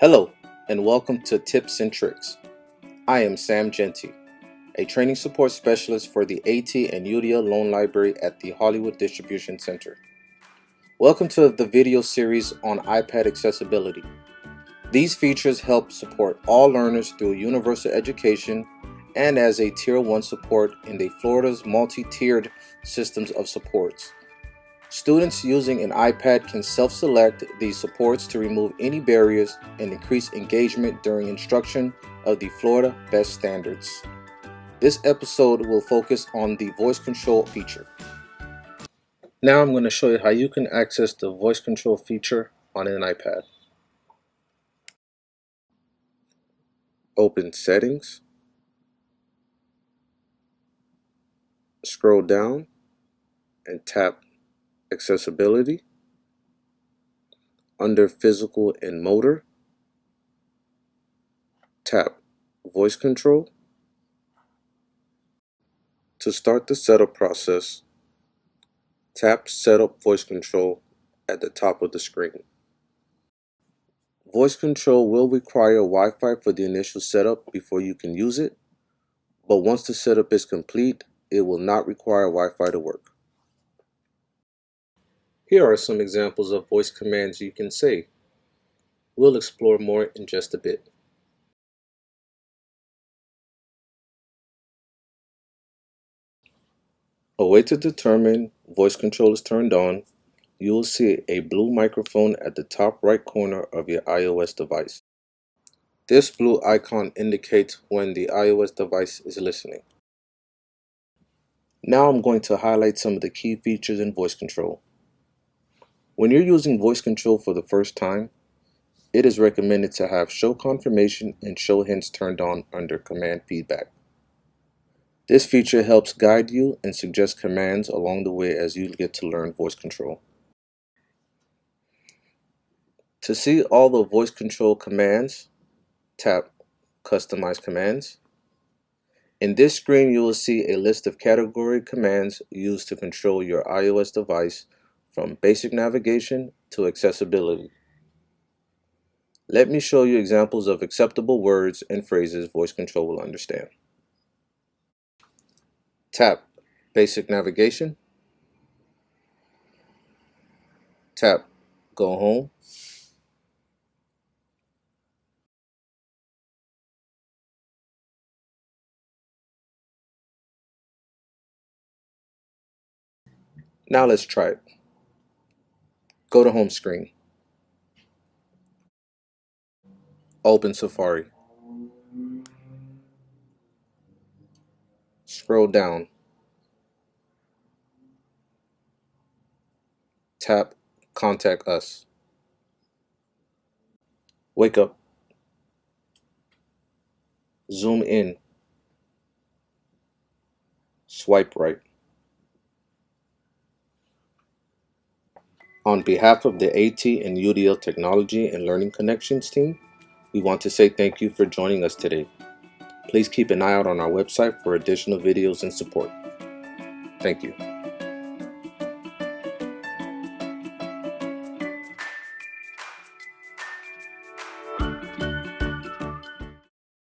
Hello, and welcome to Tips and Tricks. I am Sam Genty, a training support specialist for the AT and UDL Loan Library at the Hollywood Distribution Center. Welcome to the video series on iPad accessibility. These features help support all learners through universal education and as a Tier 1 support in the Florida's multi-tiered systems of supports. Students using an iPad can self-select these supports to remove any barriers and increase engagement during instruction of the Florida Best Standards. This episode will focus on the voice control feature. Now I'm going to show you how you can access the voice control feature on an iPad. Open Settings, scroll down and tap Accessibility. Under Physical and Motor, tap Voice Control. To start the setup process, tap Setup Voice Control at the top of the screen. Voice control will require Wi-Fi for the initial setup before you can use it, but once the setup is complete, it will not require Wi-Fi to work. Here are some examples of voice commands you can say. We'll explore more in just a bit. A way to determine voice control is turned on, you will see a blue microphone at the top right corner of your iOS device. This blue icon indicates when the iOS device is listening. Now I'm going to highlight some of the key features in voice control. When you're using voice control for the first time, it is recommended to have Show Confirmation and Show Hints turned on under Command Feedback. This feature helps guide you and suggest commands along the way as you get to learn voice control. To see all the voice control commands, tap Customize Commands. In this screen, you will see a list of category commands used to control your iOS device from basic navigation to accessibility. Let me show you examples of acceptable words and phrases voice control will understand. Tap Basic Navigation. Tap Go Home. Now let's try it. Go to Home Screen. Open Safari. Scroll down. Tap Contact Us. Wake up. Zoom in. Swipe right. On behalf of the AT and UDL Technology and Learning Connections team, we want to say thank you for joining us today. Please keep an eye out on our website for additional videos and support. Thank you.